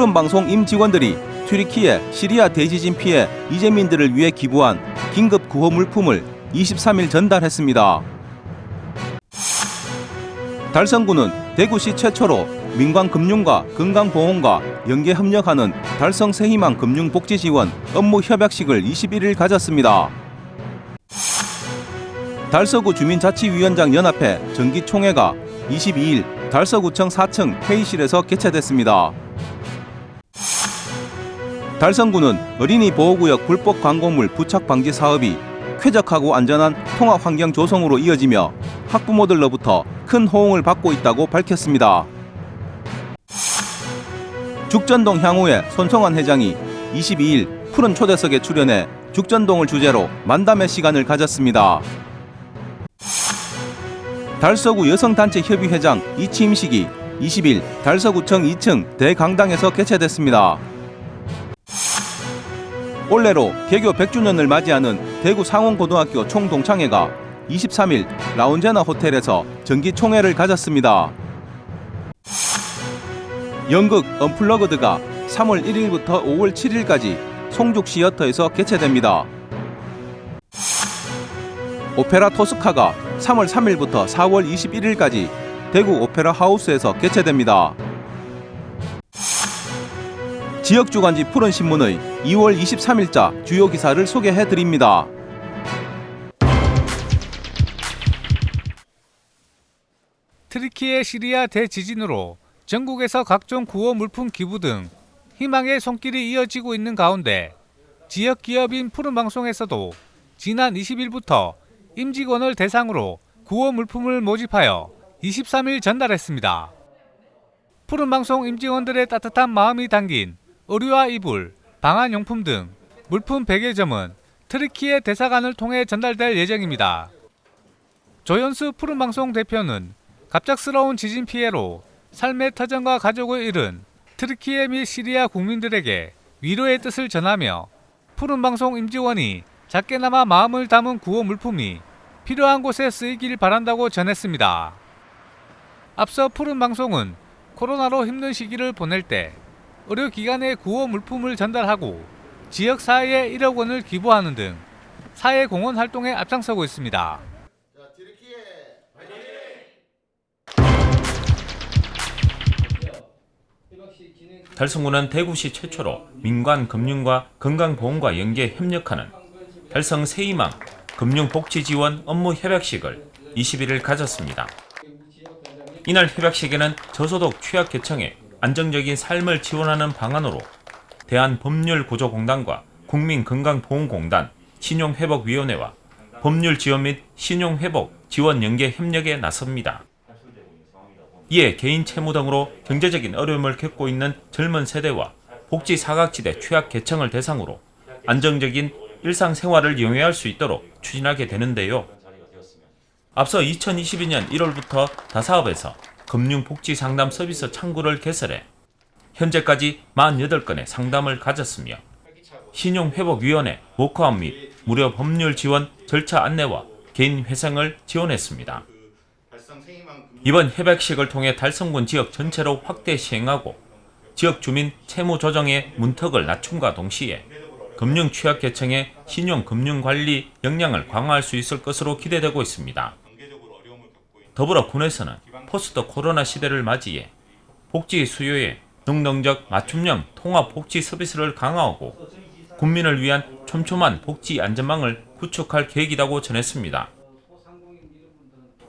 푸른방송 임직원들이 튀르키예 시리아 대지진 피해 이재민들을 위해 기부한 긴급 구호 물품을 23일 전달했습니다. 달성군은 대구시 최초로 민관금융과 건강보험과 연계 협력하는 달성 새희망 금융복지지원 업무 협약식을 21일 가졌습니다. 달서구 주민자치위원장 연합회 정기총회가 22일 달서구청 4층 회의실에서 개최됐습니다. 달성구는 어린이 보호구역 불법 광고물 부착 방지 사업이 쾌적하고 안전한 통학 환경 조성으로 이어지며 학부모들로부터 큰 호응을 받고 있다고 밝혔습니다. 죽전동 향후의 손성환 회장이 22일 푸른 초대석에 출연해 죽전동을 주제로 만담의 시간을 가졌습니다. 달서구 여성단체협의회장 이취임식이 20일 달서구청 2층 대강당에서 개최됐습니다. 올해로 개교 100주년을 맞이하는 대구 상원고등학교 총동창회가 23일 라운제나 호텔에서 정기총회를 가졌습니다. 연극 언플러그드가 3월 1일부터 5월 7일까지 송죽시어터에서 개최됩니다. 오페라 토스카가 3월 3일부터 4월 21일까지 대구 오페라 하우스에서 개최됩니다. 지역주간지 푸른신문의 2월 23일자 주요 기사를 소개해드립니다. 튀르키예 시리아 대지진으로 전국에서 각종 구호 물품 기부 등 희망의 손길이 이어지고 있는 가운데 지역 기업인 푸른방송에서도 지난 20일부터 임직원을 대상으로 구호 물품을 모집하여 23일 전달했습니다. 푸른방송 임직원들의 따뜻한 마음이 담긴 의류와 이불, 방한용품 등 물품 100여 점은 튀르키예 대사관을 통해 전달될 예정입니다. 조연수 푸른방송 대표는 갑작스러운 지진 피해로 삶의 터전과 가족을 잃은 튀르키예 및 시리아 국민들에게 위로의 뜻을 전하며 푸른방송 임직원이 작게나마 마음을 담은 구호 물품이 필요한 곳에 쓰이길 바란다고 전했습니다. 앞서 푸른방송은 코로나로 힘든 시기를 보낼 때 의료기관에 구호 물품을 전달하고 지역사회에 1억 원을 기부하는 등 사회공헌 활동에 앞장서고 있습니다. 달성구는 대구시 최초로 민관금융과 건강보험과 연계 협력하는 달성 새희망 금융복지지원 업무 협약식을 21일 가졌습니다. 이날 협약식에는 저소득 취약계층의 안정적인 삶을 지원하는 방안으로 대한법률구조공단과 국민건강보험공단, 신용회복위원회와 법률지원 및 신용회복 지원 연계 협력에 나섭니다. 이에 개인 채무 등으로 경제적인 어려움을 겪고 있는 젊은 세대와 복지 사각지대 취약계층을 대상으로 안정적인 일상생활을 영위할 수 있도록 추진하게 되는데요. 앞서 2022년 1월부터 다사업에서 금융복지상담 서비스 창구를 개설해 현재까지 48건의 상담을 가졌으며 신용회복위원회 워크아웃 및 무료 법률 지원 절차 안내와 개인 회생을 지원했습니다. 이번 협약식을 통해 달성군 지역 전체로 확대 시행하고 지역 주민 채무 조정의 문턱을 낮춤과 동시에 금융 취약계층의 신용금융관리 역량을 강화할 수 있을 것으로 기대되고 있습니다. 더불어 군에서는 포스트 코로나 시대를 맞이해 복지 수요에 능동적 맞춤형 통합 복지 서비스를 강화하고 국민을 위한 촘촘한 복지 안전망을 구축할 계획이라고 전했습니다.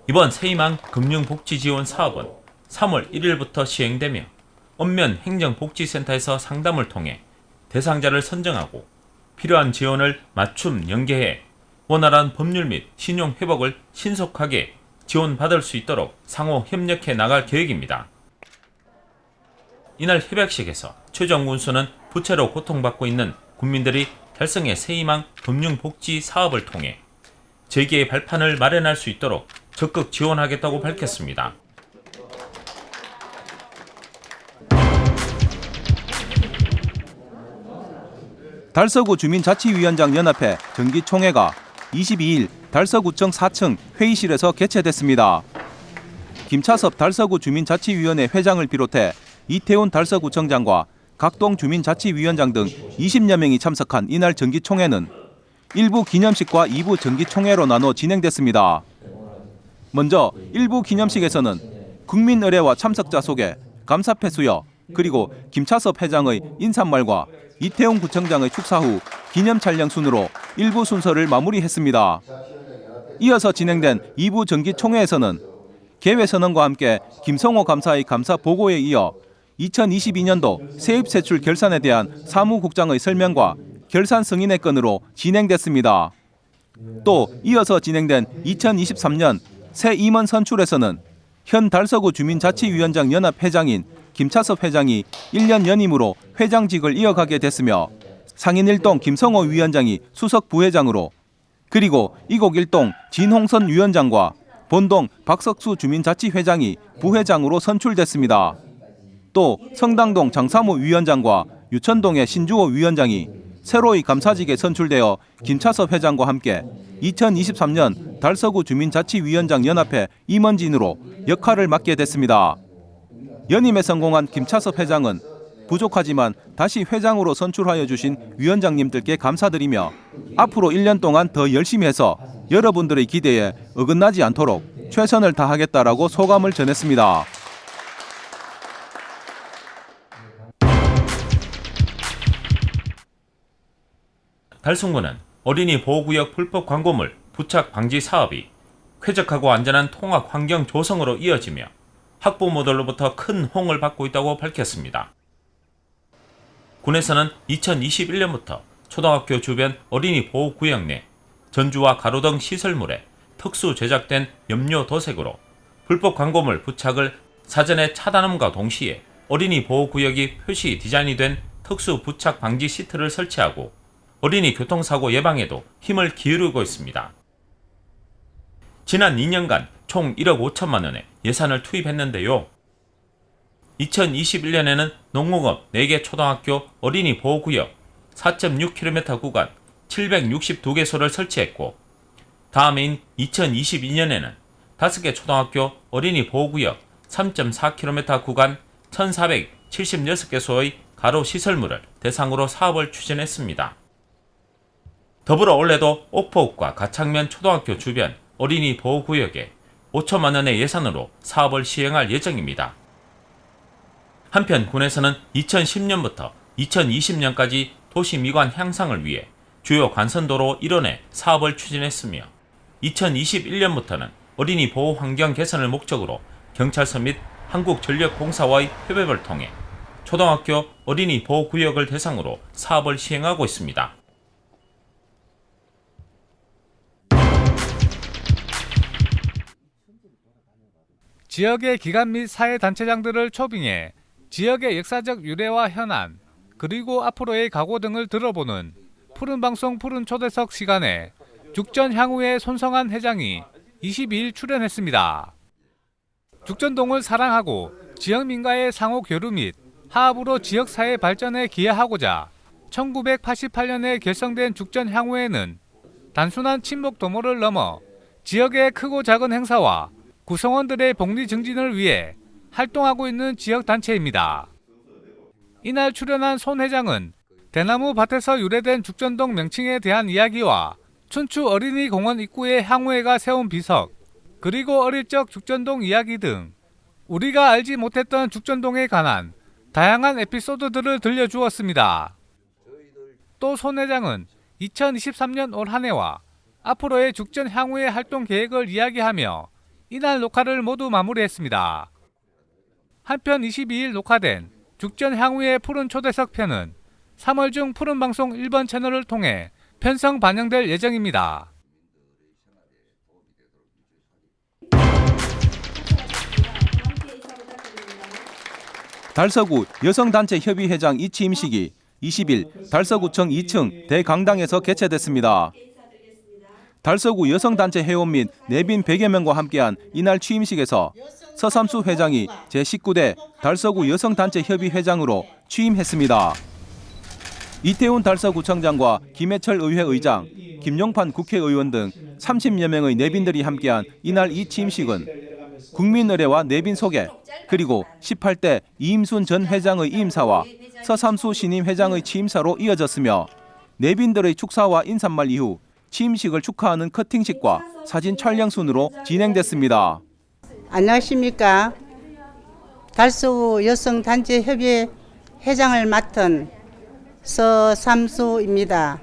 이번 새희망 금융복지지원 사업은 3월 1일부터 시행되며 읍면 행정복지센터에서 상담을 통해 대상자를 선정하고 필요한 지원을 맞춤 연계해 원활한 법률 및 신용 회복을 신속하게 지원받을 수 있도록 상호 협력해 나갈 계획입니다. 이날 협약식에서 최종 군수는 부채로 고통받고 있는 국민들이 달성의 새희망 금융복지 사업을 통해 재기의 발판을 마련할 수 있도록 적극 지원하겠다고 밝혔습니다. 달서구 주민자치위원장 연합회 정기총회가 22일 달서구청 4층 회의실에서 개최됐습니다. 김차섭 달서구 주민자치위원회 회장을 비롯해 이태훈 달서구청장과 각동 주민자치위원장 등 20여 명이 참석한 이날 정기총회는 1부 기념식과 2부 정기총회로 나눠 진행됐습니다. 먼저 1부 기념식에서는 국민 의례와 참석자 소개, 감사패 수여, 그리고 김차섭 회장의 인사말과 이태훈 구청장의 축사 후 기념 촬영 순으로 1부 순서를 마무리했습니다. 이어서 진행된 2부 정기총회에서는 개회선언과 함께 김성호 감사의 감사 보고에 이어 2022년도 세입세출 결산에 대한 사무국장의 설명과 결산 승인의 건으로 진행됐습니다. 또 이어서 진행된 2023년 새 임원 선출에서는 현 달서구 주민자치위원장 연합 회장인 김차섭 회장이 1년 연임으로 회장직을 이어가게 됐으며 상인 1동 김성호 위원장이 수석 부회장으로, 그리고 이곡 1동 진홍선 위원장과 본동 박석수 주민자치회장이 부회장으로 선출됐습니다. 또 성당동 장사무 위원장과 유천동의 신주호 위원장이 새로이 감사직에 선출되어 김차섭 회장과 함께 2023년 달서구 주민자치위원장 연합회 임원진으로 역할을 맡게 됐습니다. 연임에 성공한 김차섭 회장은 부족하지만 다시 회장으로 선출하여 주신 위원장님들께 감사드리며 앞으로 1년 동안 더 열심히 해서 여러분들의 기대에 어긋나지 않도록 최선을 다하겠다라고 소감을 전했습니다. 달성구는 어린이 보호구역 불법 광고물 부착 방지 사업이 쾌적하고 안전한 통학 환경 조성으로 이어지며 학부모들로부터 큰 호응을 받고 있다고 밝혔습니다. 군에서는 2021년부터 초등학교 주변 어린이 보호구역 내 전주와 가로등 시설물에 특수 제작된 염료 도색으로 불법 광고물 부착을 사전에 차단함과 동시에 어린이 보호구역이 표시 디자인이 된 특수 부착 방지 시트를 설치하고 어린이 교통사고 예방에도 힘을 기울이고 있습니다. 지난 2년간 총 1억 5천만 원의 예산을 투입했는데요. 2021년에는 농공업 4개 초등학교 어린이 보호구역 4.6km 구간 762개소를 설치했고, 다음해인 2022년에는 5개 초등학교 어린이 보호구역 3.4km 구간 1,476개소의 가로 시설물을 대상으로 사업을 추진했습니다. 더불어 올해도 옥포읍과 가창면 초등학교 주변 어린이 보호구역에 5천만 원의 예산으로 사업을 시행할 예정입니다. 한편 군에서는 2010년부터 2020년까지 도시 미관 향상을 위해 주요 관선도로 일원에 사업을 추진했으며 2021년부터는 어린이 보호 환경 개선을 목적으로 경찰서 및 한국전력공사와의 협업을 통해 초등학교 어린이 보호구역을 대상으로 사업을 시행하고 있습니다. 지역의 기관 및 사회단체장들을 초빙해 지역의 역사적 유래와 현안, 그리고 앞으로의 각오 등을 들어보는 푸른방송 푸른초대석 시간에 죽전 향후의 손성한 회장이 22일 출연했습니다. 죽전동을 사랑하고 지역민과의 상호 교류 및 화합으로 지역사회 발전에 기여하고자 1988년에 결성된 죽전향후회는 단순한 친목 도모를 넘어 지역의 크고 작은 행사와 구성원들의 복리 증진을 위해 활동하고 있는 지역단체입니다. 이날 출연한 손 회장은 대나무 밭에서 유래된 죽전동 명칭에 대한 이야기와 춘추 어린이 공원 입구에 향후회가 세운 비석, 그리고 어릴 적 죽전동 이야기 등 우리가 알지 못했던 죽전동에 관한 다양한 에피소드들을 들려주었습니다. 또 손 회장은 2023년 올 한 해와 앞으로의 죽전 향후의 활동 계획을 이야기하며 이날 녹화를 모두 마무리했습니다. 한편 22일 녹화된 죽전 향후의 푸른 초대석 편은 3월 중 푸른방송 1번 채널을 통해 편성 반영될 예정입니다. 달서구 여성단체협의회장 이취임식이 20일 달서구청 2층 대강당에서 개최됐습니다. 달서구 여성단체 회원 및 내빈 100여 명과 함께한 이날 취임식에서 서삼수 회장이 제19대 달서구 여성단체협의회장으로 취임했습니다. 이태훈 달서구청장과 김해철 의회 의장, 김용판 국회의원 등 30여 명의 내빈들이 함께한 이날 이 취임식은 국민의례와 내빈 소개, 그리고 18대 이임순 전 회장의 이임사와 서삼수 신임 회장의 취임사로 이어졌으며 내빈들의 축사와 인사말 이후 취임식을 축하하는 커팅식과 사진 촬영 순으로 진행됐습니다. 안녕하십니까. 달서구 여성단체협의회 회장을 맡은 서삼수입니다.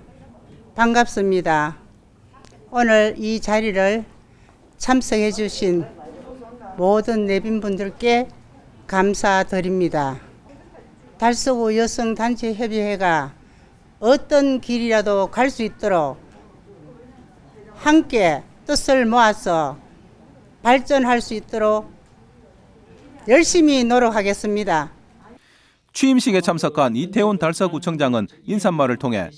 반갑습니다. 오늘 이 자리를 참석해 주신 모든 내빈분들께 감사드립니다. 달서구 여성단체협의회가 어떤 길이라도 갈 수 있도록 함께 뜻을 모아서 발전할 수 있도록 열심히 노력하겠습니다. 취임식에 참석한 이태훈 달서구청장은 인사말을 통해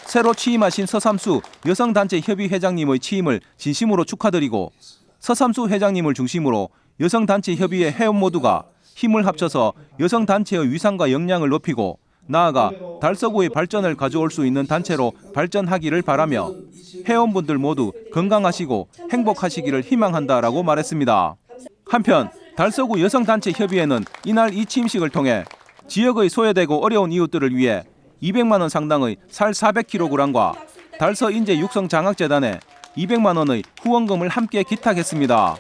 새로 취임하신 서삼수 여성단체협의회장님의 취임을 진심으로 축하드리고 서삼수 회장님을 중심으로 여성단체협의회 회원 모두가 힘을 합쳐서 여성단체의 위상과 역량을 높이고 나아가 달서구의 발전을 가져올 수 있는 단체로 발전하기를 바라며 회원분들 모두 건강하시고 행복하시기를 희망한다라고 말했습니다. 한편 달서구 여성단체협의회는 이날 이 취임식을 통해 지역의 소외되고 어려운 이웃들을 위해 200만 원 상당의 쌀 400kg과 달서 인재 육성 장학재단에 200만 원의 후원금을 함께 기탁했습니다.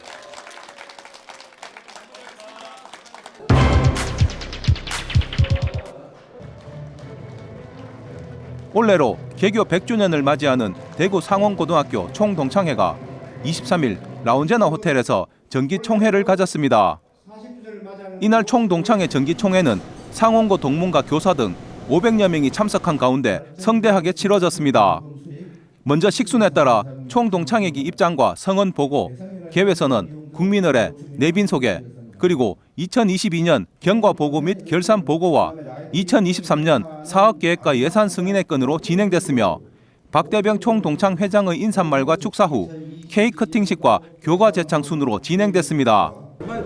올해로 개교 100주년을 맞이하는 대구 상원고등학교 총동창회가 23일 라운제나 호텔에서 정기총회를 가졌습니다. 이날 총동창회 정기총회는 상원고 동문과 교사 등 500여 명이 참석한 가운데 성대하게 치러졌습니다. 먼저 식순에 따라 총동창회기 입장과 성원 보고, 개회서는 국민의례, 내빈 소개, 그리고 2022년 경과 보고 및 결산 보고와 2023년 사업계획과 예산 승인의 건으로 진행됐으며 박대병 총동창 회장의 인사말과 축사 후 케이크 커팅식과 교과 제창 순으로 진행됐습니다.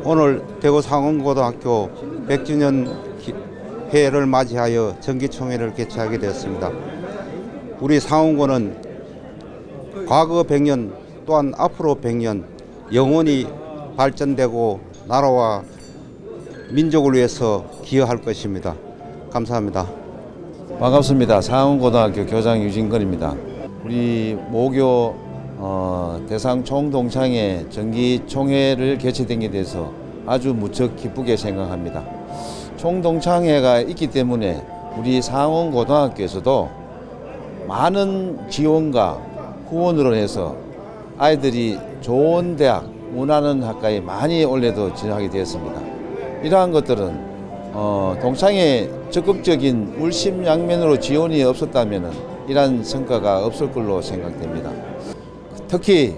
오늘 대구 상원고등학교 100주년 회를 맞이하여 정기총회를 개최하게 되었습니다. 우리 상원고는 과거 100년 또한 앞으로 100년 영원히 발전되고 나라와 민족을 위해서 기여할 것입니다. 감사합니다. 반갑습니다. 상원고등학교 교장 유진건입니다. 우리 모교 대상 총동창회 정기총회를 개최된 게 돼서 아주 무척 기쁘게 생각합니다. 총동창회가 있기 때문에 우리 상원고등학교에서도 많은 지원과 후원으로 해서 아이들이 좋은 대학, 원하는 학과에 많이 올해도 진학하게 되었습니다. 이러한 것들은 동창회 적극적인 물심양면으로 지원이 없었다면 이러한 성과가 없을 걸로 생각됩니다. 특히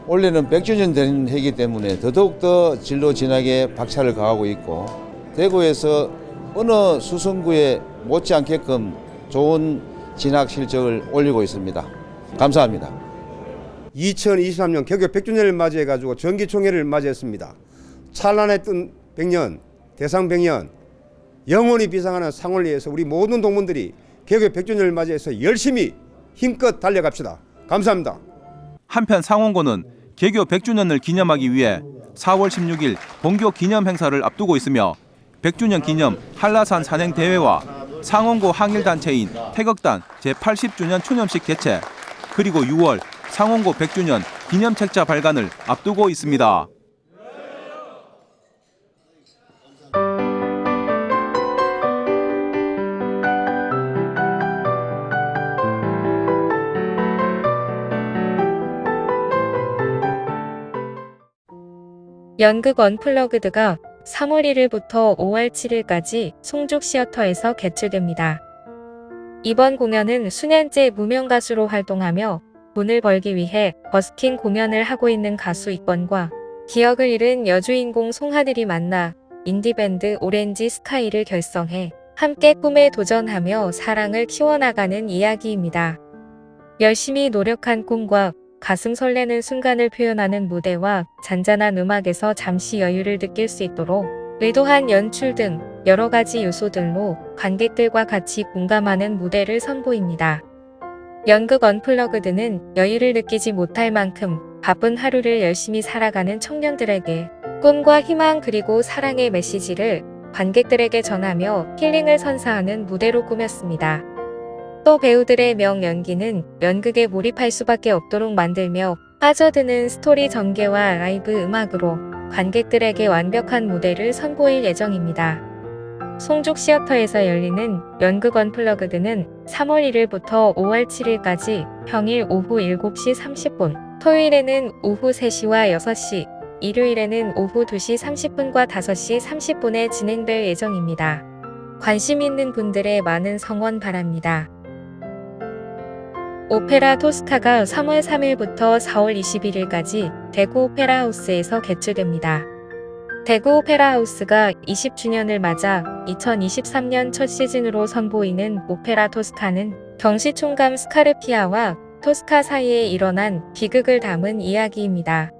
올해는 100주년 된 해이기 때문에 더더욱더 진로 진학에 박차를 가하고 있고 대구에서 어느 수성구에 못지않게끔 좋은 진학 실적을 올리고 있습니다. 감사합니다. 2023년 개교 100주년을 맞이해가지고 정기총회를 맞이했습니다. 찬란했던 100년, 대상 100년, 영원히 비상하는 상을 위해서 우리 모든 동문들이 개교 100주년을 맞이해서 열심히 힘껏 달려갑시다. 감사합니다. 한편 상원고는 개교 100주년을 기념하기 위해 4월 16일 본교 기념 행사를 앞두고 있으며 100주년 기념 한라산 산행 대회와 상원고 항일단체인 태극단 제80주년 추념식 개최, 그리고 6월 상원고 100주년 기념책자 발간을 앞두고 있습니다. 연극 언플러그드가 3월 1일부터 5월 7일까지 송죽시어터에서 개최됩니다. 이번 공연은 수년째 무명 가수로 활동하며 돈을 벌기 위해 버스킹 공연을 하고 있는 가수 이권과 기억을 잃은 여주인공 송하늘이 만나 인디밴드 오렌지 스카이를 결성해 함께 꿈에 도전하며 사랑을 키워나가는 이야기입니다. 열심히 노력한 꿈과 가슴 설레는 순간을 표현하는 무대와 잔잔한 음악에서 잠시 여유를 느낄 수 있도록 의도한 연출 등 여러 가지 요소들로 관객들과 같이 공감하는 무대를 선보입니다. 연극 언플러그드는 여유를 느끼지 못할 만큼 바쁜 하루를 열심히 살아가는 청년들에게 꿈과 희망 그리고 사랑의 메시지를 관객들에게 전하며 힐링을 선사하는 무대로 꾸몄습니다. 또 배우들의 명연기는 연극에 몰입할 수밖에 없도록 만들며 빠져드는 스토리 전개와 라이브 음악으로 관객들에게 완벽한 무대를 선보일 예정입니다. 송죽시어터에서 열리는 연극 언플러그드는 3월 1일부터 5월 7일까지 평일 오후 7시 30분, 토요일에는 오후 3시와 6시, 일요일에는 오후 2시 30분과 5시 30분에 진행될 예정입니다. 관심 있는 분들의 많은 성원 바랍니다. 오페라 토스카가 3월 3일부터 4월 21일까지 대구 오페라 하우스에서 개최됩니다. 대구 오페라 하우스가 20주년을 맞아 2023년 첫 시즌으로 선보이는 오페라 토스카는 경시총감 스카르피아와 토스카 사이에 일어난 비극을 담은 이야기입니다.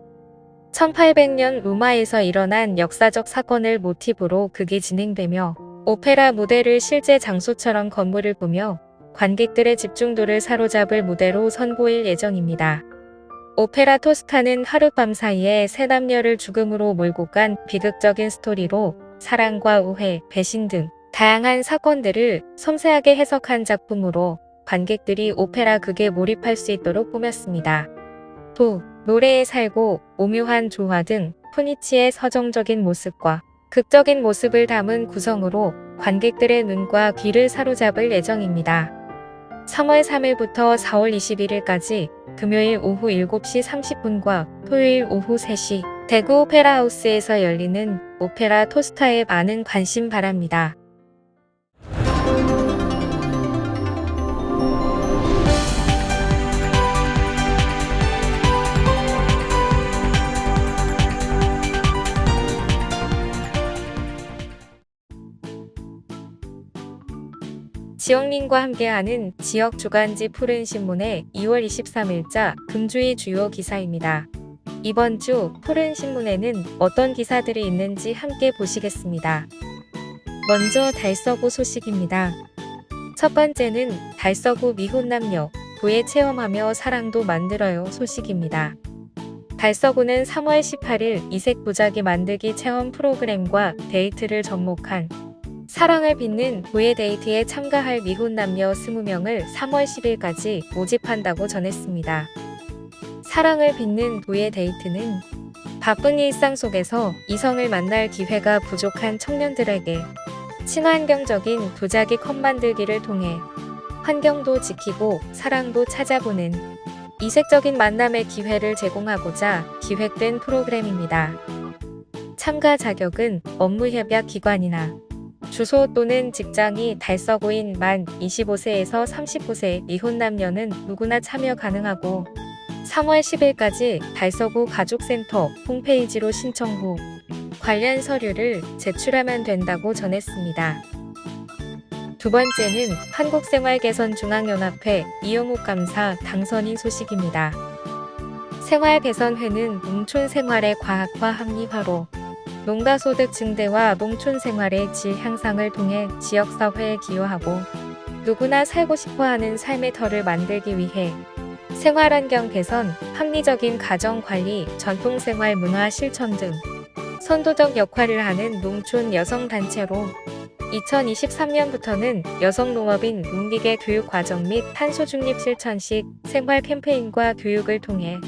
1800년 로마에서 일어난 역사적 사건을 모티브로 극이 진행되며 오페라 무대를 실제 장소처럼 건물을 꾸며 관객들의 집중도를 사로잡을 무대로 선보일 예정입니다. 오페라 토스카는 하룻밤 사이에 세 남녀를 죽음으로 몰고 간 비극적인 스토리로 사랑과 우애, 배신 등 다양한 사건들을 섬세하게 해석한 작품으로 관객들이 오페라 극에 몰입할 수 있도록 꾸몄습니다. 또 노래에 살고 오묘한 조화 등 푸니치의 서정적인 모습과 극적인 모습을 담은 구성으로 관객들의 눈과 귀를 사로잡을 예정입니다. 3월 3일부터 4월 21일까지 금요일 오후 7시 30분과 토요일 오후 3시 대구 오페라 하우스에서 열리는 오페라 토스카에 많은 관심 바랍니다. 지영민과 함께하는 지역 주간지 푸른신문의 2월 23일자 금주의 주요 기사입니다. 이번 주 푸른신문에는 어떤 기사들이 있는지 함께 보시겠습니다. 먼저 달서구 소식입니다. 첫 번째는 달서구 미혼남녀, 부에 체험하며 사랑도 만들어요 소식입니다. 달서구는 3월 18일 이색 보자기 만들기 체험 프로그램과 데이트를 접목한 사랑을 빚는 부의 데이트에 참가할 미혼 남녀 20명을 3월 10일까지 모집한다고 전했습니다. 사랑을 빚는 부의 데이트는 바쁜 일상 속에서 이성을 만날 기회가 부족한 청년들에게 친환경적인 도자기 컵 만들기를 통해 환경도 지키고 사랑도 찾아보는 이색적인 만남의 기회를 제공하고자 기획된 프로그램입니다. 참가 자격은 업무협약 기관이나 주소 또는 직장이 달서구인 만 25세에서 39세 미혼 남녀는 누구나 참여 가능하고 3월 10일까지 달서구 가족센터 홈페이지로 신청 후 관련 서류를 제출하면 된다고 전했습니다. 두 번째는 한국생활개선중앙연합회 이영욱 감사 당선인 소식입니다. 생활개선회는 농촌생활의 과학화 합리화로 농가소득 증대와 농촌생활의 질 향상을 통해 지역사회에 기여하고 누구나 살고 싶어하는 삶의 터를 만들기 위해 생활환경 개선, 합리적인 가정관리, 전통생활 문화 실천 등 선도적 역할을 하는 농촌 여성단체로 2023년부터는 여성농업인 농기계 교육과정 및 탄소중립 실천식 생활 캠페인과 교육을 통해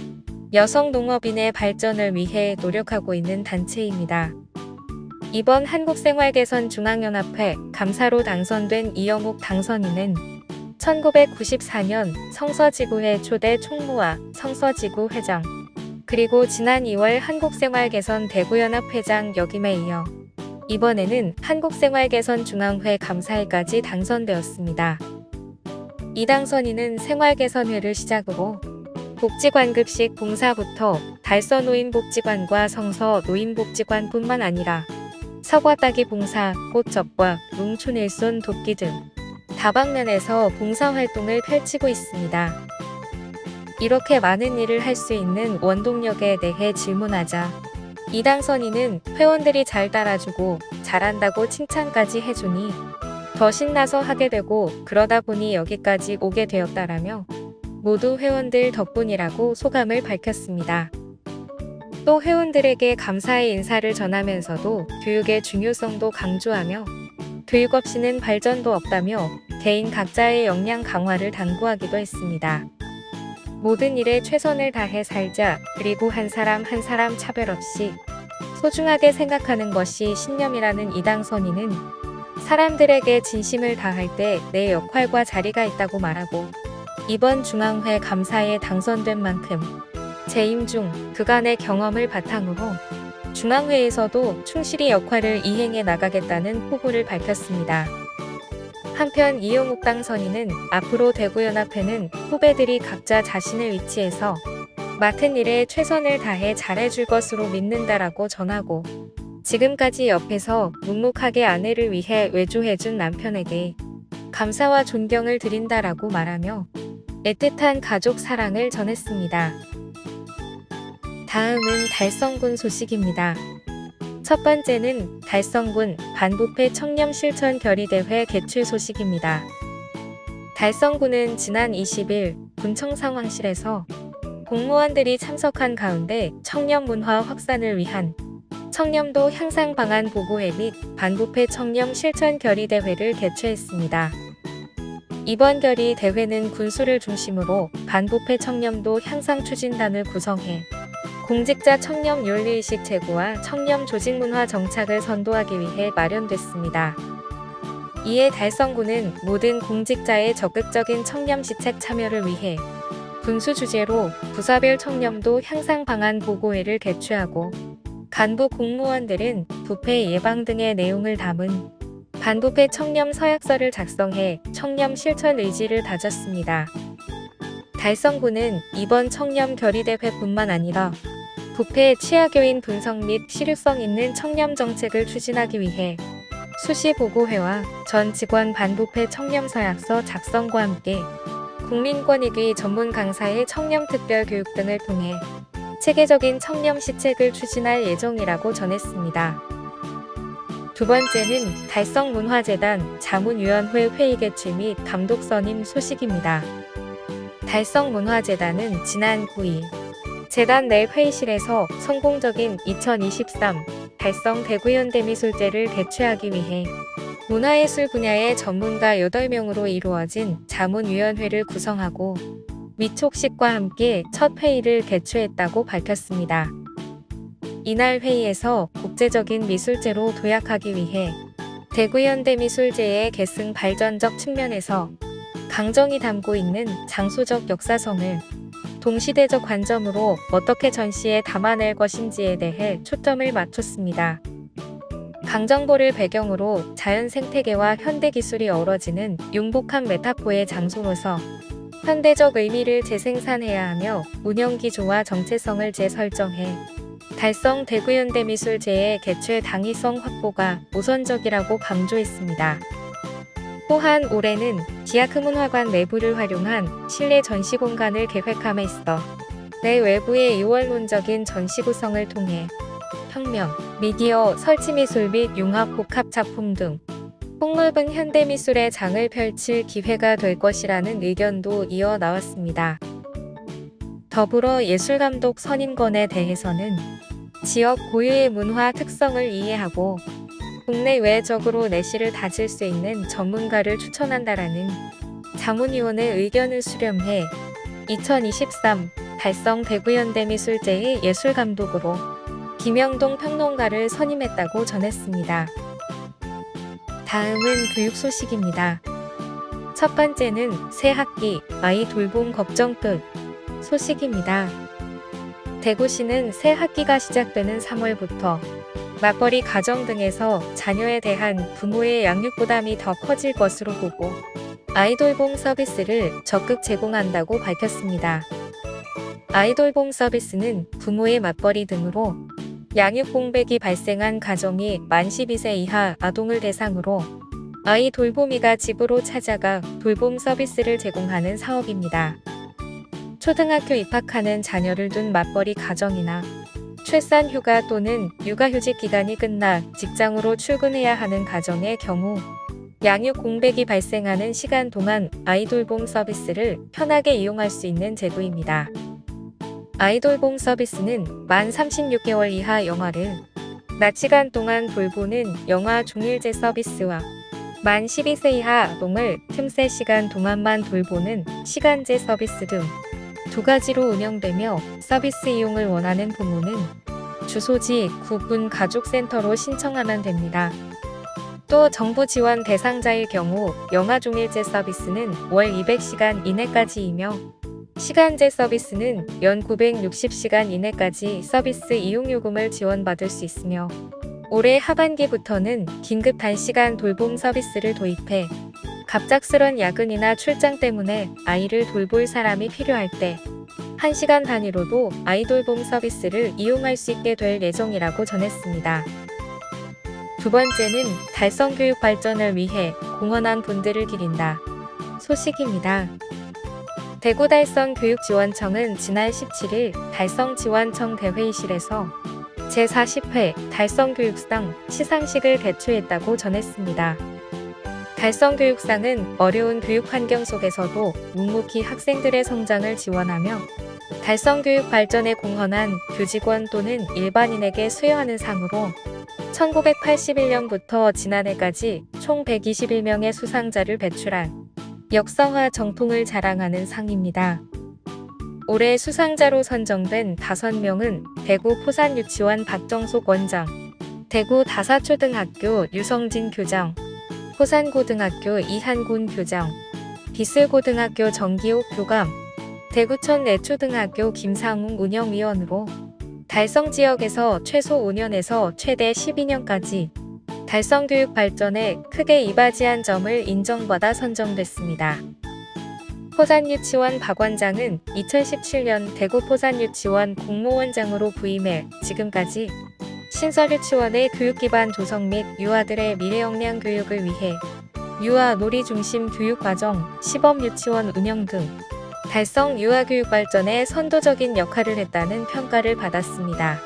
여성 농업인의 발전을 위해 노력하고 있는 단체입니다. 이번 한국생활개선중앙연합회 감사로 당선된 이영욱 당선인은 1994년 성서지구회 초대 총무와 성서지구 회장, 그리고 지난 2월 한국생활개선 대구연합회장 역임에 이어 이번에는 한국생활개선중앙회 감사회까지 당선되었습니다. 이 당선인은 생활개선회를 시작으로 복지관급식 봉사부터 달서 노인복지관과 성서 노인복지관뿐만 아니라 사과 따기 봉사, 꽃 접과 농촌 일손 돕기 등 다방면에서 봉사활동을 펼치고 있습니다. 이렇게 많은 일을 할 수 있는 원동력에 대해 질문하자 이당 선의는 회원들이 잘 따라주고 잘한다고 칭찬까지 해주니 더 신나서 하게 되고 그러다 보니 여기까지 오게 되었다라며 모두 회원들 덕분이라고 소감을 밝혔습니다. 또 회원들에게 감사의 인사를 전하면서도 교육의 중요성도 강조하며 교육 없이는 발전도 없다며 개인 각자의 역량 강화를 당부하기도 했습니다. 모든 일에 최선을 다해 살자. 그리고 한 사람 한 사람 차별 없이 소중하게 생각하는 것이 신념이라는 이당 선의는 사람들에게 진심을 다할 때 내 역할과 자리가 있다고 말하고 이번 중앙회 감사에 당선된 만큼 재임 중 그간의 경험을 바탕으로 중앙회에서도 충실히 역할을 이행해 나가겠다는 포부를 밝혔습니다. 한편 이용욱 당 선의는 앞으로 대구연합회는 후배들이 각자 자신의 위치에서 맡은 일에 최선을 다해 잘해줄 것으로 믿는다라고 전하고 지금까지 옆에서 묵묵하게 아내를 위해 외조해준 남편에게 감사와 존경을 드린다라고 말하며 애틋한 가족 사랑을 전했습니다. 다음은 달성군 소식입니다. 첫 번째는 달성군 반부패 청렴 실천 결의대회 개최 소식입니다. 달성군은 지난 20일 군청 상황실에서 공무원들이 참석한 가운데 청렴 문화 확산을 위한 청렴도 향상 방안 보고회 및 반부패 청렴 실천 결의대회를 개최했습니다. 이번 결의대회는 군수를 중심으로 반부패 청렴도 향상 추진단을 구성해 공직자 청렴 윤리의식 제고와 청렴 조직 문화 정착을 선도하기 위해 마련됐습니다. 이에 달성군은 모든 공직자의 적극적인 청렴 시책 참여를 위해 군수 주재로 부서별 청렴도 향상 방안 보고회를 개최하고 간부 공무원들은 부패 예방 등의 내용을 담은 반부패 청렴 서약서를 작성해 청렴 실천 의지를 다졌습니다. 달성군은 이번 청렴 결의대회뿐만 아니라 부패 치아 요인 분석 및 실효성 있는 청렴 정책을 추진하기 위해 수시 보고회와 전 직원 반부패 청렴 서약서 작성과 함께 국민권익위 전문 강사의 청렴 특별 교육 등을 통해 체계적인 청렴 시책을 추진할 예정이라고 전했습니다. 두 번째는 달성문화재단 자문위원회 회의 개최 및 감독 선임 소식입니다. 달성문화재단은 지난 9일 재단 내 회의실에서 성공적인 2023 달성 대구현대미술제를 개최하기 위해 문화예술 분야의 전문가 8명으로 이루어진 자문위원회를 구성하고 위촉식과 함께 첫 회의를 개최했다고 밝혔습니다. 이날 회의에서 국제적인 미술제로 도약하기 위해 대구현대미술제의 계승 발전적 측면에서 강정이 담고 있는 장소적 역사성을 동시대적 관점으로 어떻게 전시에 담아낼 것인지에 대해 초점을 맞췄습니다. 강정보를 배경으로 자연 생태계와 현대 기술이 어우러지는 융복한 메타포의 장소로서 현대적 의미를 재생산해야 하며 운영기조와 정체성을 재설정해 달성 대구현대미술제의 개최 당위성 확보가 우선적이라고 강조했습니다. 또한 올해는 지하크문화관 내부를 활용한 실내 전시 공간을 계획함에 있어 내 외부의 이원론적인 전시 구성을 통해 평면, 미디어, 설치미술 및 융합 복합작품 등 폭넓은 현대미술의 장을 펼칠 기회가 될 것이라는 의견도 이어 나왔습니다. 더불어 예술감독 선임권에 대해서는 지역 고유의 문화 특성을 이해하고 국내외적으로 내실을 다질 수 있는 전문가를 추천한다라는 자문위원의 의견을 수렴해 2023 달성 대구현대미술제의 예술감독으로 김영동 평론가를 선임했다고 전했습니다. 다음은 교육 소식입니다. 첫 번째는 새 학기 아이 돌봄 걱정 끝 소식입니다. 대구시는 새 학기가 시작되는 3월부터 맞벌이 가정 등에서 자녀에 대한 부모의 양육 부담이 더 커질 것으로 보고 아이돌봄 서비스를 적극 제공한다고 밝혔습니다. 아이돌봄 서비스는 부모의 맞벌이 등으로 양육 공백이 발생한 가정이 만 12세 이하 아동을 대상으로 아이 돌보미가 집으로 찾아가 돌봄 서비스를 제공하는 사업입니다. 초등학교 입학하는 자녀를 둔 맞벌이 가정이나 출산 휴가 또는 육아휴직 기간이 끝나 직장으로 출근해야 하는 가정의 경우 양육 공백이 발생하는 시간 동안 아이돌봄 서비스를 편하게 이용할 수 있는 제도입니다. 아이돌봄 서비스는 만 36개월 이하 영아를 낮 시간 동안 돌보는 영아 종일제 서비스와 만 12세 이하 아동을 틈새 시간 동안만 돌보는 시간제 서비스 등 두 가지로 운영되며 서비스 이용을 원하는 부모는 주소지 구군 가족센터로 신청하면 됩니다. 또 정부 지원 대상자일 경우 영아 종일제 서비스는 월 200시간 이내까지이며 시간제 서비스는 연 960시간 이내까지 서비스 이용 요금을 지원받을 수 있으며 올해 하반기부터는 긴급 단시간 돌봄 서비스를 도입해 갑작스런 야근이나 출장 때문에 아이를 돌볼 사람이 필요할 때 1시간 단위로도 아이돌봄 서비스를 이용할 수 있게 될 예정이라고 전했습니다. 두 번째는 달성교육 발전을 위해 공헌한 분들을 기린다. 소식입니다. 대구 달성교육지원청은 지난 17일 달성지원청 대회의실에서 제40회 달성교육상 시상식을 개최했다고 전했습니다. 달성교육상은 어려운 교육 환경 속에서도 묵묵히 학생들의 성장을 지원하며 달성교육 발전에 공헌한 교직원 또는 일반인에게 수여하는 상으로 1981년부터 지난해까지 총 121명의 수상자를 배출한 역사와 정통을 자랑하는 상입니다. 올해 수상자로 선정된 5명은 대구 포산유치원 박정속 원장, 대구 다사초등학교 유성진 교장, 포산고등학교 이한군 교장, 비슬고등학교 정기옥 교감, 대구천 내초등학교 김상웅 운영위원으로 달성 지역에서 최소 5년에서 최대 12년까지 달성교육 발전에 크게 이바지한 점을 인정받아 선정됐습니다. 포산유치원 박 원장은 2017년 대구 포산유치원 공모원장으로 부임해 지금까지 신설유치원의 교육기반 조성 및 유아들의 미래역량 교육을 위해 유아 놀이 중심 교육과정, 시범유치원 운영 등 달성 유아교육 발전에 선도적인 역할을 했다는 평가를 받았습니다.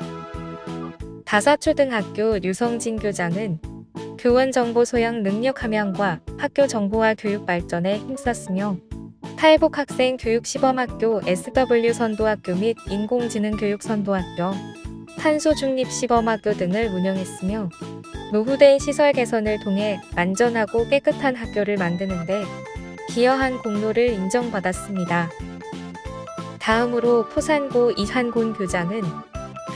다사초등학교 류성진 교장은 교원 정보 소양 능력 함양과 학교 정보화 교육 발전에 힘썼으며 탈북 학생 교육 시범학교 SW 선도학교 및 인공지능 교육 선도학교, 탄소 중립 시범학교 등을 운영했으며 노후된 시설 개선을 통해 안전하고 깨끗한 학교를 만드는 데 기여한 공로를 인정받았습니다. 다음으로 포산고 이한곤 교장은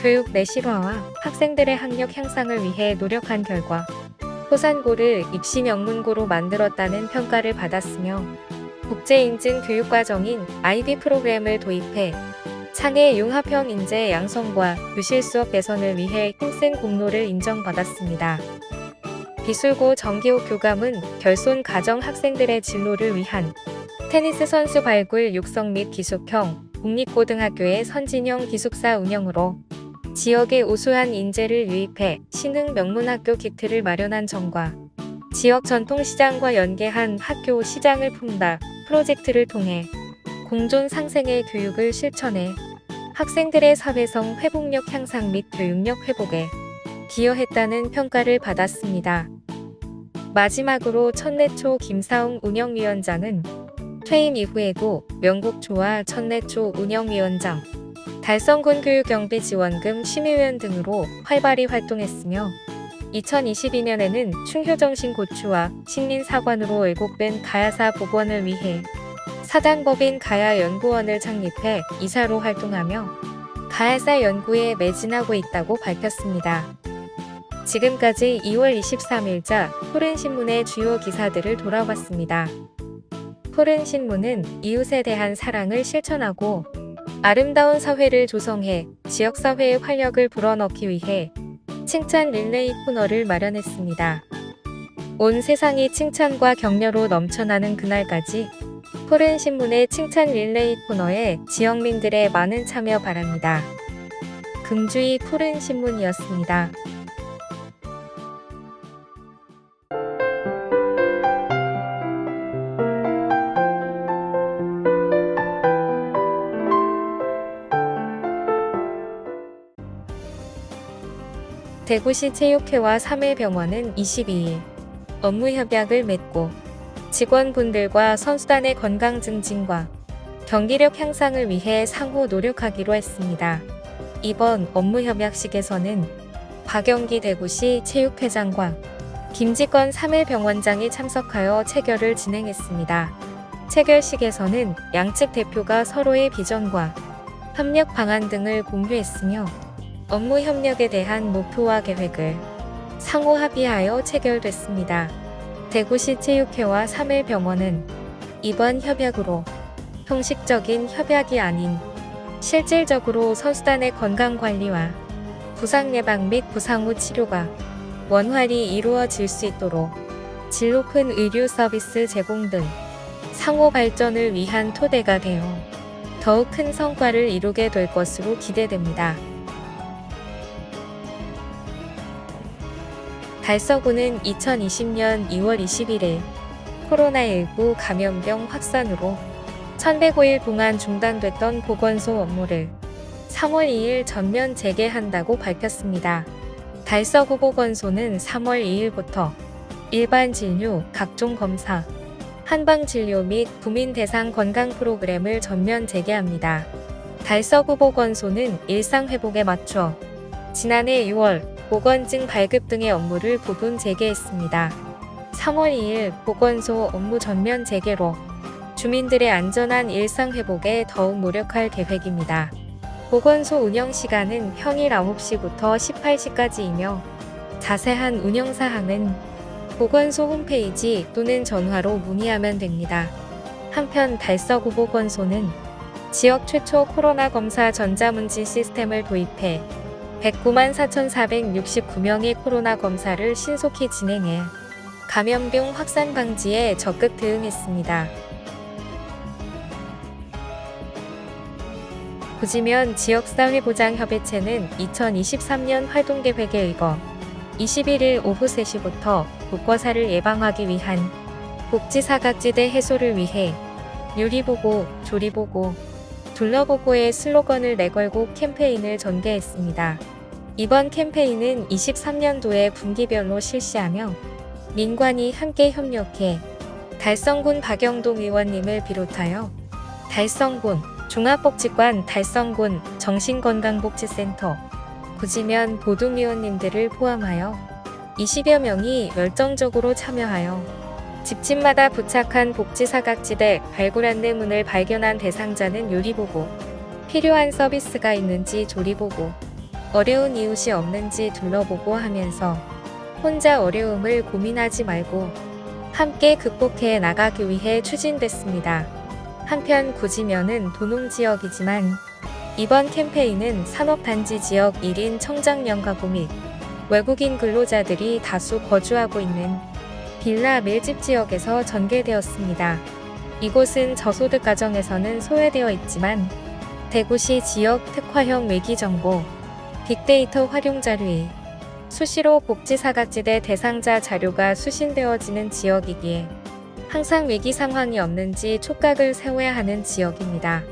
교육 내실화와 학생들의 학력 향상을 위해 노력한 결과 포산고를 입시 명문고로 만들었다는 평가를 받았으며 국제인증 교육과정인 IB 프로그램을 도입해 장애 융합형 인재 양성과 교실 수업 개선을 위해 힘쓴 공로를 인정받았습니다. 비술고 정기옥 교감은 결손 가정 학생들의 진로를 위한 테니스 선수 발굴 육성 및 기숙형 국립고등학교의 선진형 기숙사 운영으로 지역의 우수한 인재를 유입해 신흥 명문학교 기틀을 마련한 점과 지역 전통시장과 연계한 학교 시장을 품다 프로젝트를 통해 공존 상생의 교육을 실천해 학생들의 사회성 회복력 향상 및 교육력 회복에 기여했다는 평가를 받았습니다. 마지막으로 천내초 김사웅 운영위원장은 퇴임 이후에도 명국초와 천내초 운영위원장, 달성군 교육경비지원금 심의위원 등으로 활발히 활동했으며 2022년에는 충효정신고추와 식민사관으로 왜곡된 가야사 복원을 위해 사단법인 가야연구원을 창립해 이사로 활동하며 가야사 연구에 매진하고 있다고 밝혔습니다. 지금까지 2월 23일자 푸른신문의 주요 기사들을 돌아봤습니다. 푸른신문은 이웃에 대한 사랑을 실천하고 아름다운 사회를 조성해 지역사회의 활력을 불어넣기 위해 칭찬 릴레이 코너를 마련했습니다. 온 세상이 칭찬과 격려로 넘쳐나는 그날까지 푸른신문의 칭찬 릴레이 코너에 지역민들의 많은 참여 바랍니다. 금주의 푸른신문이었습니다. 대구시 체육회와 3일병원은 22일 업무 협약을 맺고 직원분들과 선수단의 건강 증진과 경기력 향상을 위해 상호 노력하기로 했습니다. 이번 업무 협약식에서는 박영기 대구시 체육회장과 김직권 3일병원장이 참석하여 체결을 진행했습니다. 체결식에서는 양측 대표가 서로의 비전과 협력 방안 등을 공유했으며 업무 협력에 대한 목표와 계획을 상호 합의하여 체결됐습니다. 대구시 체육회와 3일병원은 이번 협약으로 형식적인 협약이 아닌 실질적으로 선수단의 건강관리와 부상 예방 및 부상 후 치료가 원활히 이루어질 수 있도록 질 높은 의료 서비스 제공 등 상호 발전을 위한 토대가 되어 더욱 큰 성과를 이루게 될 것으로 기대됩니다. 달서구는 2020년 2월 21일 코로나19 감염병 확산으로 1105일 동안 중단됐던 보건소 업무를 3월 2일 전면 재개한다고 밝혔습니다. 달서구 보건소는 3월 2일부터 일반 진료, 각종 검사, 한방 진료 및 구민 대상 건강 프로그램을 전면 재개합니다. 달서구 보건소는 일상 회복에 맞춰 지난해 6월 보건증 발급 등의 업무를 부분 재개했습니다. 3월 2일 보건소 업무 전면 재개로 주민들의 안전한 일상 회복에 더욱 노력할 계획입니다. 보건소 운영 시간은 평일 9시부터 18시까지이며 자세한 운영 사항은 보건소 홈페이지 또는 전화로 문의하면 됩니다. 한편 달서구 보건소는 지역 최초 코로나 검사 전자문진 시스템을 도입해 109만 4,469명의 코로나 검사를 신속히 진행해 감염병 확산 방지에 적극 대응했습니다. 부지면 지역사회보장협의체는 2023년 활동계획에 의거 21일 오후 3시부터 독거사를 예방하기 위한 복지사각지대 해소를 위해 유리보고, 조리보고, 둘러보고의 슬로건을 내걸고 캠페인을 전개했습니다. 이번 캠페인은 23년도에 분기별로 실시하며 민관이 함께 협력해 달성군 박영동 의원님을 비롯하여 달성군 종합복지관 달성군 정신건강복지센터 부지면 보둥위원님들을 포함하여 20여 명이 열정적으로 참여하여 집집마다 부착한 복지사각지대 발굴 안내문을 발견한 대상자는 요리보고, 필요한 서비스가 있는지 조리보고, 어려운 이웃이 없는지 둘러보고 하면서 혼자 어려움을 고민하지 말고 함께 극복해 나가기 위해 추진됐습니다. 한편 구지면은 도농지역이지만 이번 캠페인은 산업단지 지역 1인 청장년 가구 및 외국인 근로자들이 다수 거주하고 있는 빌라 밀집 지역에서 전개되었습니다. 이곳은 저소득 가정에서는 소외되어 있지만 대구시 지역 특화형 외기정보, 빅데이터 활용 자료에 수시로 복지사각지대 대상자 자료가 수신되어지는 지역이기에 항상 위기 상황이 없는지 촉각을 세워야 하는 지역입니다.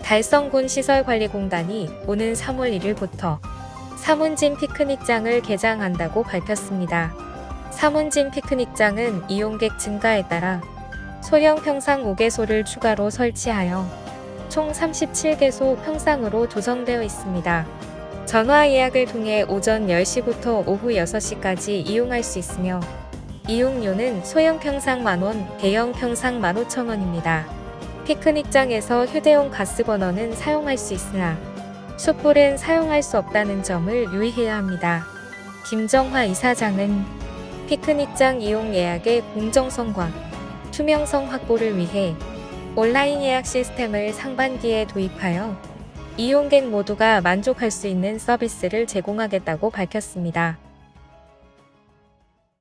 달성군 시설관리공단이 오는 3월 1일부터 사문진 피크닉장을 개장한다고 밝혔습니다. 사문진 피크닉장은 이용객 증가에 따라 소형 평상 5개소를 추가로 설치하여 총 37개소 평상으로 조성되어 있습니다. 전화 예약을 통해 오전 10시부터 오후 6시까지 이용할 수 있으며 이용료는 소형 평상 만원, 대형 평상 15,000원입니다. 피크닉장에서 휴대용 가스버너는 사용할 수 있으나 숯불은 사용할 수 없다는 점을 유의해야 합니다. 김정화 이사장은 피크닉장 이용 예약의 공정성과 투명성 확보를 위해 온라인 예약 시스템을 상반기에 도입하여 이용객 모두가 만족할 수 있는 서비스를 제공하겠다고 밝혔습니다.